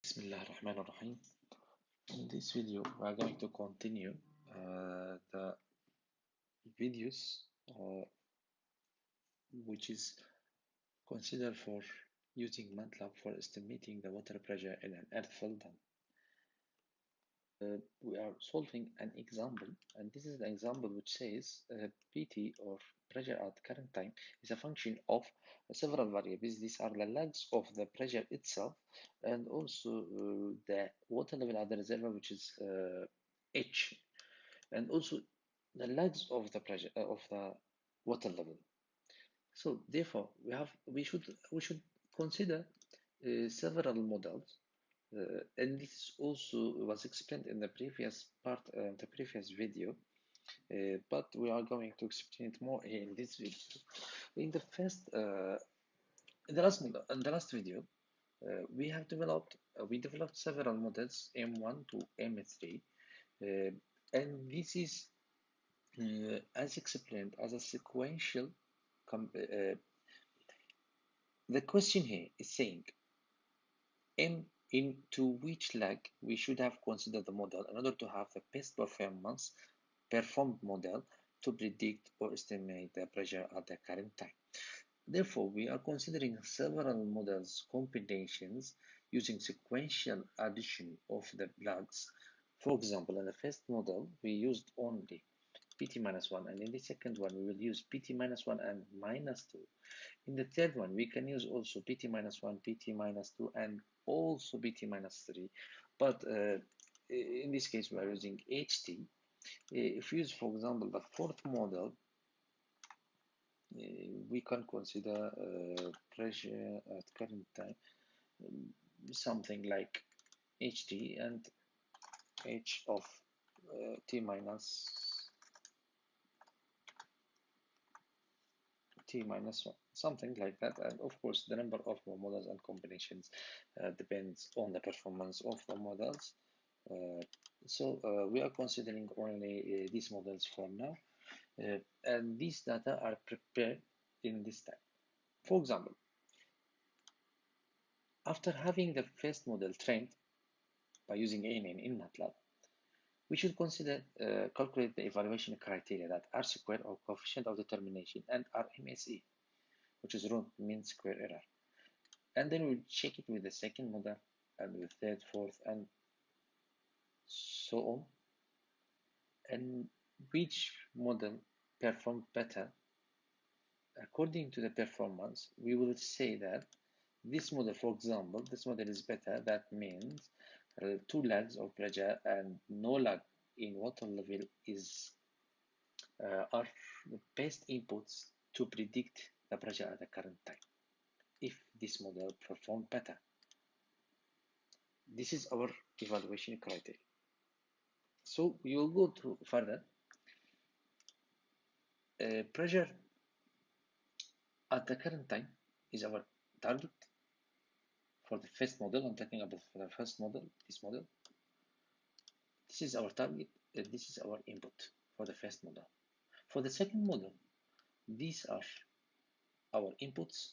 Bismillah ar-Rahman ar-Rahim. In this video, we are going to continue the videos which is considered for using MATLAB for estimating the water pressure in an earthful dam. We are solving an example, and this is an example which says PT, or pressure at current time, is a function of several variables. These are the lags of the pressure itself, and also the water level at the reservoir, which is H, and also the lags of the pressure of the water level. So therefore, we should consider several models, and this also was explained in the previous part, the previous video, but we are going to explain it more in this video. In the first, in the last video, we developed several models M1 to M3, and this is as explained as a sequential. The question here is saying into which lag we should have considered the model in order to have the best performed model to predict or estimate the pressure at the current time. Therefore, we are considering several models combinations using sequential addition of the lags. For example, in the first model, we used only pt minus 1, and in the second one, we will use pt minus 1 and minus 2. In the third one, we can use also pt minus 1, pt minus 2, and also pt minus 3. But in this case, we are using ht. If we use, for example, the fourth model, we can consider pressure at current time, something like ht and h of t minus 1, something like that. And of course, the number of models and combinations depends on the performance of the models. So we are considering only these models for now, and these data are prepared in this time. For example, after having the first model trained by using ANN in MATLAB, we should consider calculate the evaluation criteria that R squared, or coefficient of determination, and RMSE, which is root mean square error. And then we'll check it with the second model, and with third, fourth, and so on. And which model performed better? According to the performance, we will say that this model, for example, this model is better. That means 2 lags of pressure and no lag in water level are the best inputs to predict the pressure at the current time, if this model performed better. This is our evaluation criteria. So we will go to further. Pressure at the current time is our target for the first model. I'm talking about the first model, this model. This is our target, this is our input for the first model. For the second model, these are our inputs,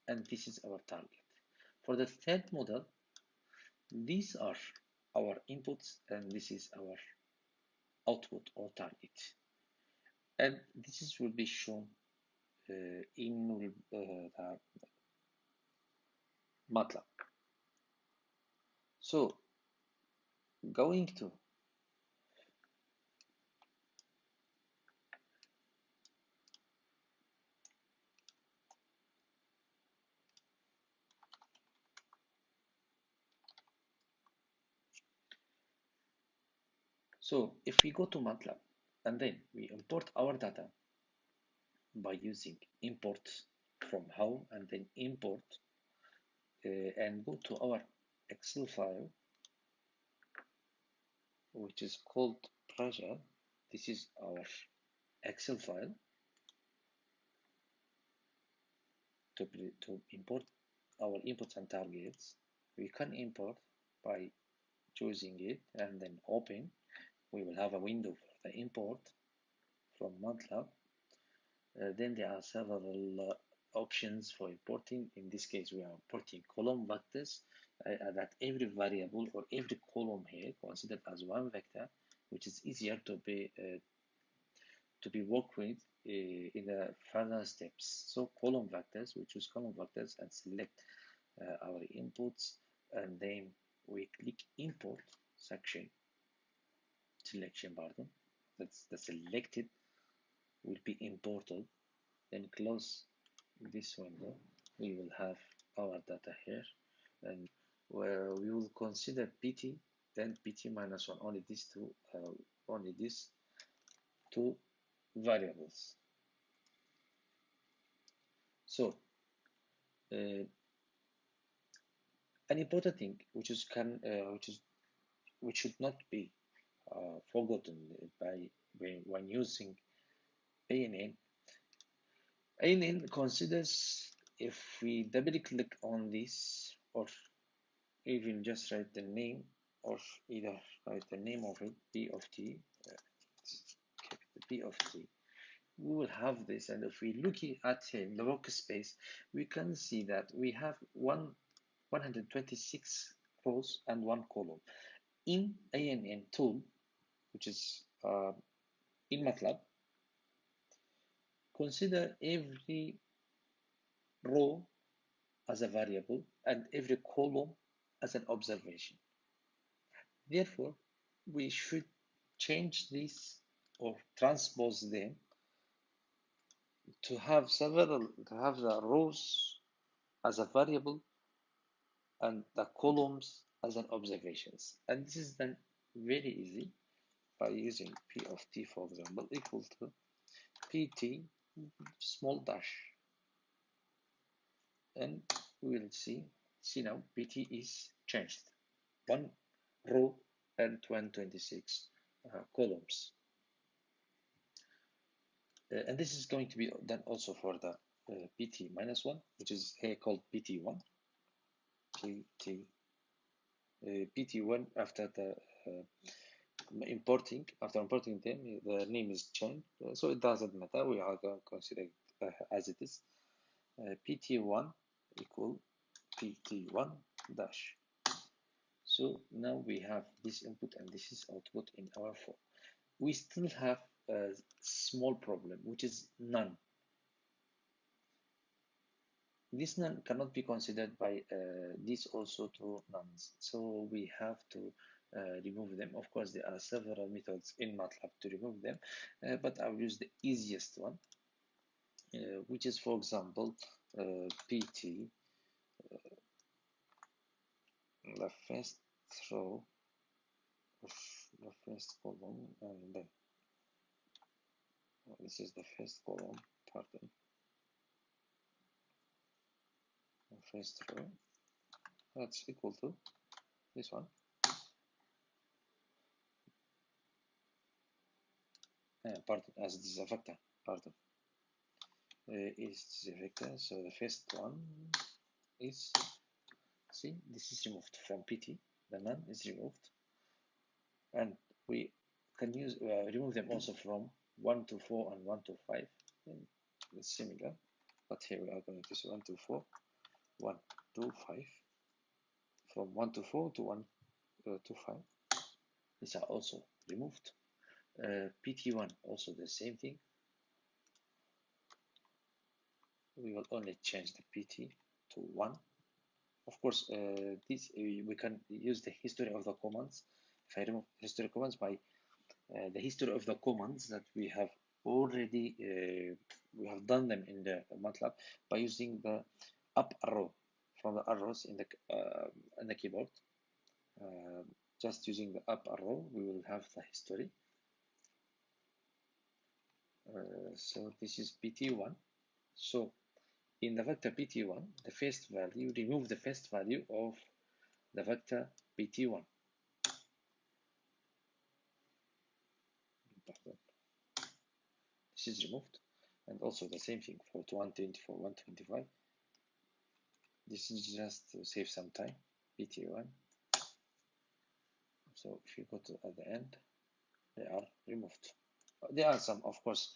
and this is our target. For the third model, these are our inputs, and this is our output or target. And this will be shown in the MATLAB. So, going to So if we go to MATLAB and then we import our data by using import from how, and then import and go to our Excel file, which is called pressure. This is our Excel file to import our inputs and targets. We can import by choosing it and then open. We will have a window for the import from MATLAB. Then there are several options for importing. In this case, we are importing column vectors, that every variable or every column here considered as one vector, which is easier to be worked with in the further steps. So column vectors, we choose column vectors and select our inputs, and then we click import section selection button. That's the selected will be imported. Then close this window. We will have our data here, and where we will consider pt, then pt minus one, only these two variables. So an important thing which should not be forgotten by when using ANN. ANN considers, if we double click on this, or even just write the name, or either write the name of it, p of t, the p of t, we will have this. And if we look at in the workspace, we can see that we have 126 rows and one column. In ANN tool, which is in MATLAB, consider every row as a variable and every column as an observation. Therefore, we should change this or transpose them to have the rows as a variable and the columns as an observations. And this is done very easy by using p of t, for example, equal to pt small dash, and we will see now pt is changed, one row and 126 columns. And this is going to be done also for the pt minus 1, which is here called pt1. pt1, after the importing them, the name is changed, so it doesn't matter. We are going to consider it as it is. pt1 equal pt1 dash. So now we have this input and this is output in our form. We still have a small problem, which is none. This none cannot be considered by these also two nuns, so we have to remove them. Of course, there are several methods in MATLAB to remove them, but I'll use the easiest one, which is, for example, pt, the first row of the first column, and then this is the first column, pardon, the first row, that's equal to this one. Pardon, as this is a vector, pardon. Is the vector, so the first one is, see, this is removed from pt, the none is removed, and we can use remove them also from 1 to 4 and 1 to 5, and it's similar, but here we are going to say 1 to 4, 1 to 5, from 1 to 4 to 1 to 5. These are also removed. pt1 also the same thing. We will only change the pt to 1. Of course, this we can use the history of the commands. If I remove history commands by the history of the commands that we have already we have done them in the MATLAB by using the up arrow from the arrows in the keyboard. Just using the up arrow, we will have the history. So this is pt1. So in the vector pt1, the first value, remove the first value of the vector pt1. This is removed, and also the same thing for 124, 125. This is just to save some time, pt1. So if you go to at the end, they are removed. There are some, of course,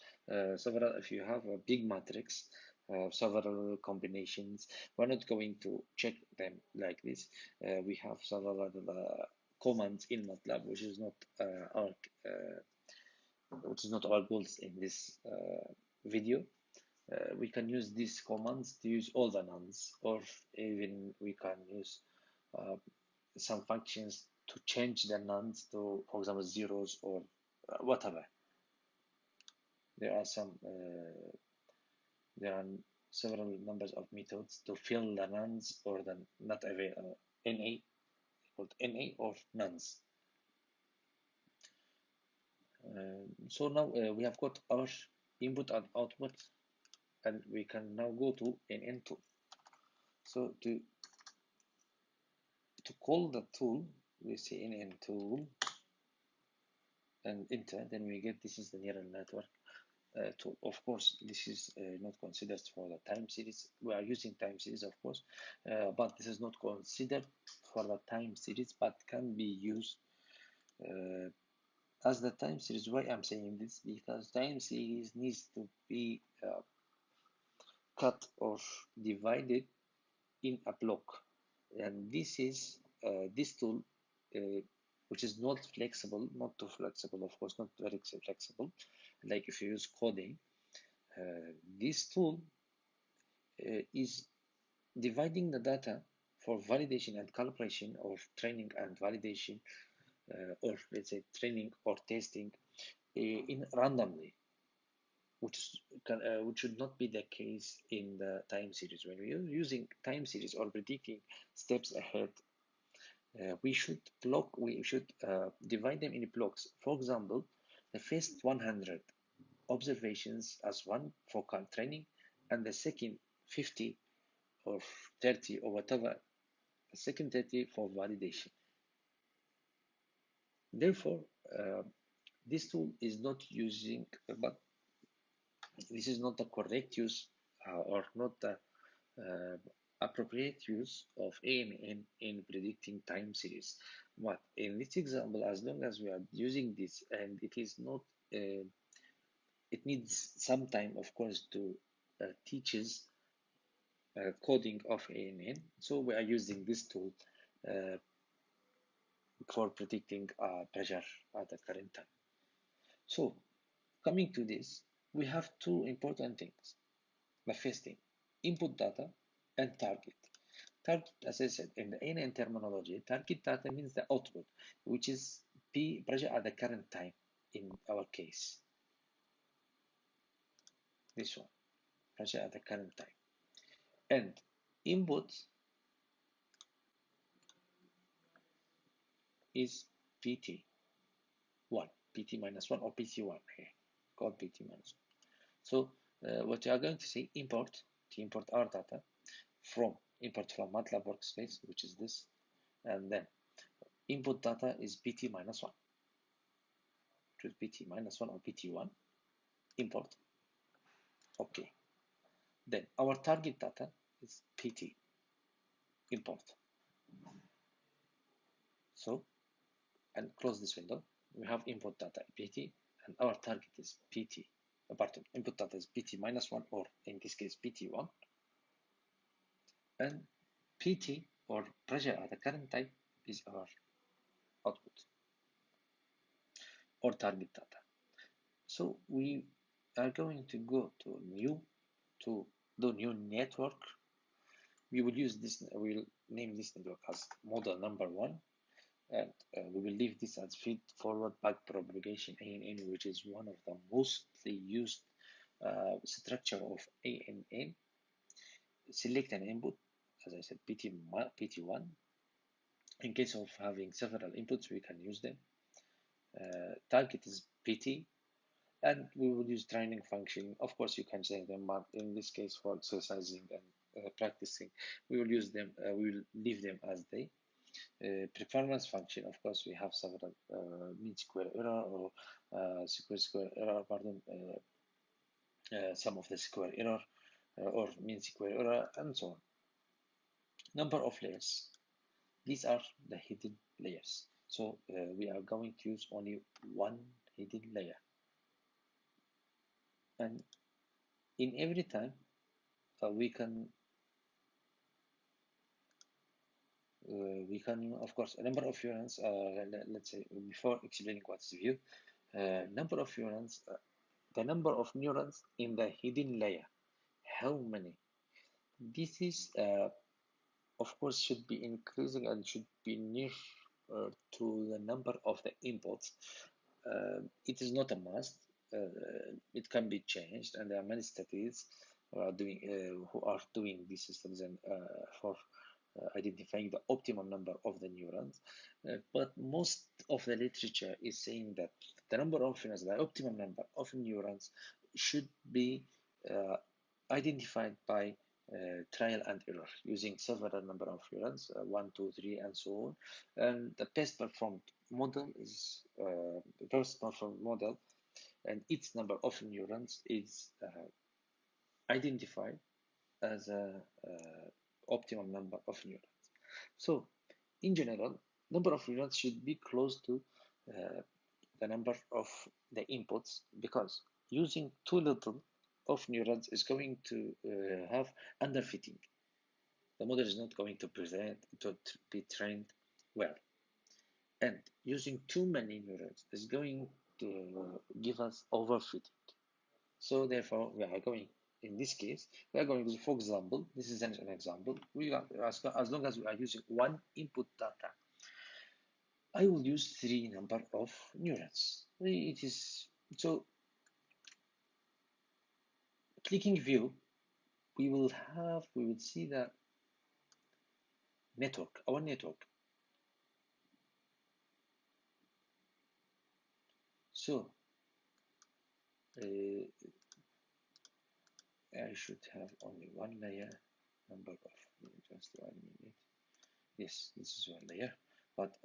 several. If you have a big matrix, several combinations. We're not going to check them like this. We have several commands in MATLAB, which is not our goals in this video. We can use these commands to use all the nonce, or even we can use uh, some functions to change the nonce to, for example, zeros or whatever. There are there are several numbers of methods to fill the nonce or the not available NA, called NA or nonce. So now we have got our input and output, and we can now go to NN tool. So to call the tool, we say NN tool and enter, then we get this is the neural network tool. Of course, this is not considered for the time series. We are using time series, of course, but this is not considered for the time series, but can be used as the time series. Why I'm saying this? Because time series needs to be cut or divided in a block, and this tool, which is not flexible, not too flexible, of course, not very flexible, like if you use coding. This tool is dividing the data for validation and calibration, or training and validation, or let's say training or testing in randomly, which should not be the case in the time series. When we are using time series or predicting steps ahead, we should divide them in blocks. For example, the first 100 observations as one for training, and the second 50 or 30 or whatever, the second 30 for validation. Therefore, this tool is not using, but this is not the correct use or not the appropriate use of ANN in predicting time series. But in this example, as long as we are using this, and it is not, it needs some time, of course, to teaches coding of ANN. So we are using this tool for predicting pressure at the current time. So coming to this, we have two important things. The first thing, input data and target. Target, as I said, in the ANN terminology, target data means the output, which is P pressure at the current time in our case. This one, pressure at the current time. And input is PT1, PT minus 1 or PT1 here, called PT minus 1. So what you are going to say, import, to import our data from MATLAB workspace, which is this, and then input data is PT minus 1, which is PT minus 1 or PT1, import. Okay. Then our target data is PT, import. So, and close this window. We have input data PT, and our target is PT. Pardon, input data is PT minus 1, or in this case PT1, and PT, or pressure at the current time, is our output or target data. So we are going to go to do new network. We will use this. We will name this network as model number 1, and we will leave this as feed forward back propagation ANN, which is one of the mostly used structure of ANN. Select an input, as I said, PT1. In case of having several inputs, we can use them. Target is PT, and we will use training function. Of course, you can change them, but in this case, for exercising and practicing, we will use them. We will leave them as they. Performance function, of course, we have several mean square error or square error, pardon, sum of the square error or mean square error, and so on. Number of layers. These are the hidden layers. So we are going to use only one hidden layer. And in every time, we can of course a number of neurons. Let's say before explaining what's view, number of neurons, the number of neurons in the hidden layer. How many? This is of course should be increasing and should be near to the number of the inputs. It is not a must. It can be changed, and there are many studies who are doing these systems and for identifying the optimum number of the neurons. But most of the literature is saying that the number of neurons, the optimum number of neurons, should be uh, identified by trial and error using several number of neurons, 1, 2, 3, and so on. And the best performed model is the best performed model, and its number of neurons is identified as a optimum number of neurons. So, in general, number of neurons should be close to uh, the number of the inputs, because using too little of neurons is going to have underfitting. The model is not going to be trained well, and using too many neurons is going to give us overfitting. So therefore, we are going, in this case, we are going to, for example, this is an example. We are, as long as we are using one input data, I will use three number of neurons. It is so. Clicking view, we will see the network, our network. So I should have only one layer, number of, just 1 minute. Yes, this is one layer, but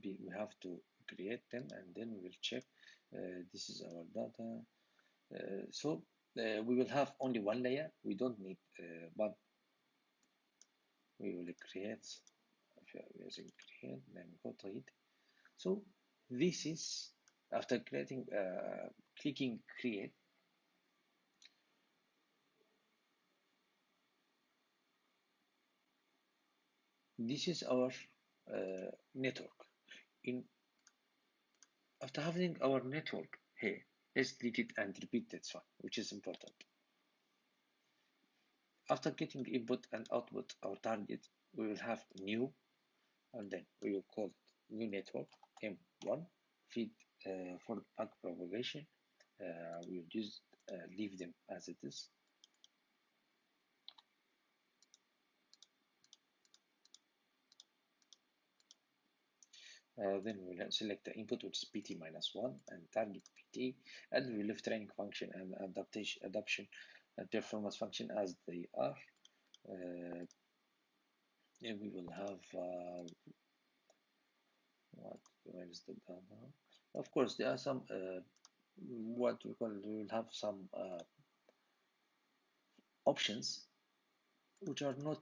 we have to create them, and then we will check. This is our data. We will have only one layer. We don't need, but we will create. If you are using create, then go to it. So this is after creating, clicking create. This is our network. In After having our network here, let's delete it and repeat this one, which is important. After getting input and output, our target, we will have new, and then we will call it new network M1 feed for back propagation. We will just leave them as it is. Then we will select the input, which is pt minus 1, and target pt, and we will leave training function and adaptation and performance function as they are. And we will have where is the data? Of course, there are some what we call, we will have some options which are not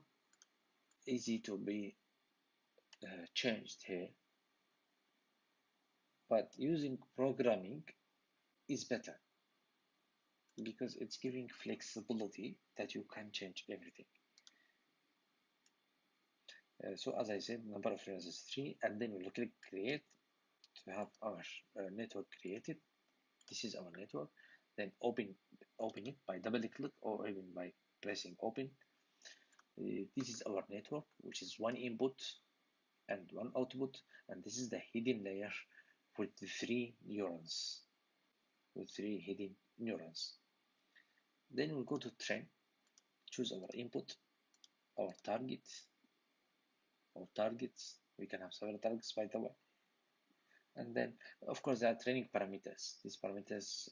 easy to be changed here, but using programming is better because it's giving flexibility that you can change everything. So as I said, number of layers is 3, and then we'll click create to have our network created. This is our network. Then open it by double click or even by pressing open. This is our network, which is one input and one output, and this is the hidden layer with the 3 neurons, with 3 hidden neurons. Then we'll go to train, choose our input, our targets. We can have several targets, by the way. And then, of course, there are training parameters. These parameters,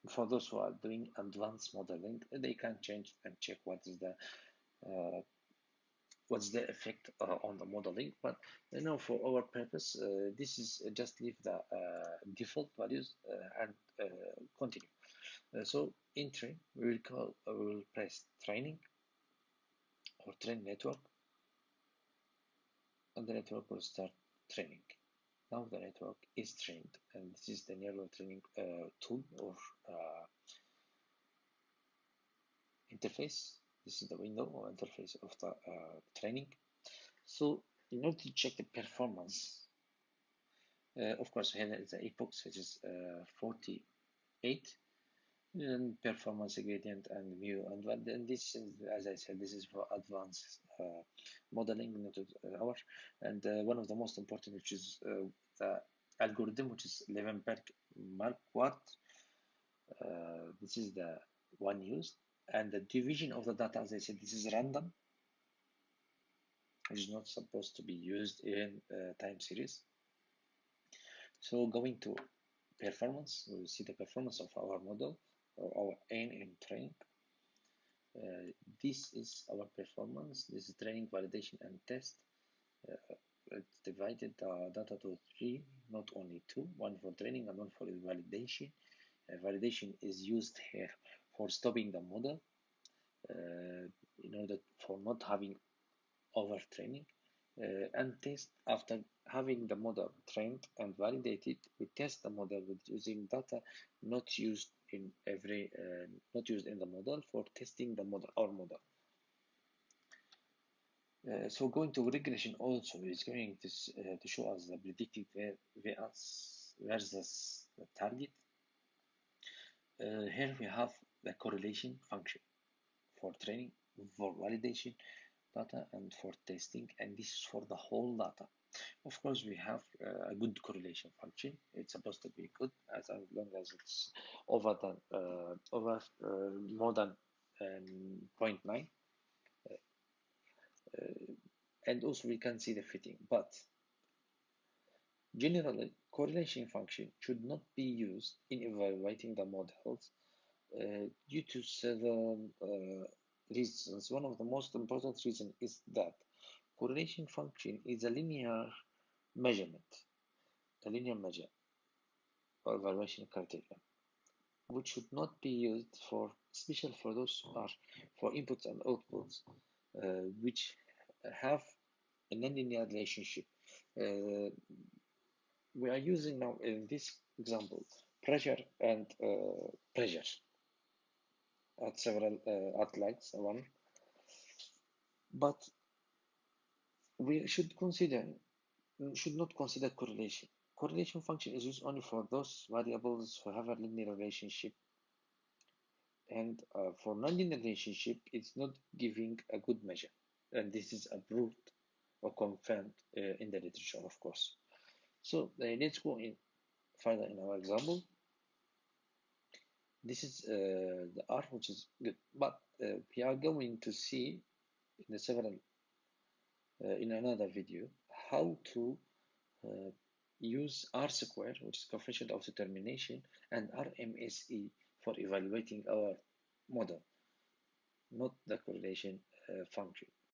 for those who are doing advanced modeling, they can change and check what's the effect on the modeling. But for our purpose, this is just leave the default values and continue. So in train, we will press training or train network, and the network will start training. Now the network is trained, and this is the neural training tool, or interface. This is the window or interface of the training. So in order to check the performance, of course, here is the epochs, which is 48, and performance gradient and view. And this is, as I said, this is for advanced modeling, not our. And one of the most important, which is the algorithm, which is Levenberg Marquardt. This is the one used. And the division of the data, as I said, this is random. It is not supposed to be used in time series. So going to performance, we will see the performance of our model or our N in training. This is our performance. This is training, validation, and test. It's divided the data to three, not only two, one for training and one for validation. Validation is used here for stopping the model in order for not having overtraining. And test, after having the model trained and validated, we test the model with using data not used in not used in the model for testing the model, our model. So going to regression also is going to show us the predicted versus the target. Here we have the correlation function for training, for validation data, and for testing, and this is for the whole data. Of course, we have a good correlation function. It's supposed to be good as long as it's over more than 0.9, and also we can see the fitting. But generally, correlation function should not be used in evaluating the models due to several reasons. One of the most important reasons is that correlation function is a linear measurement, a linear measure or evaluation criteria, which should not be used for, especially for those who are for inputs and outputs, which have a nonlinear relationship. We are using now in this example pressure and pressure at several at legs one, but we should not consider correlation. Correlation function is used only for those variables who have a linear relationship, and for nonlinear relationship, it's not giving a good measure, and this is approved or confirmed in the literature, of course. So let's go in further in our example. This is the R, which is good, but we are going to see in the several in another video how to use R square, which is coefficient of determination, and RMSE for evaluating our model, not the correlation function.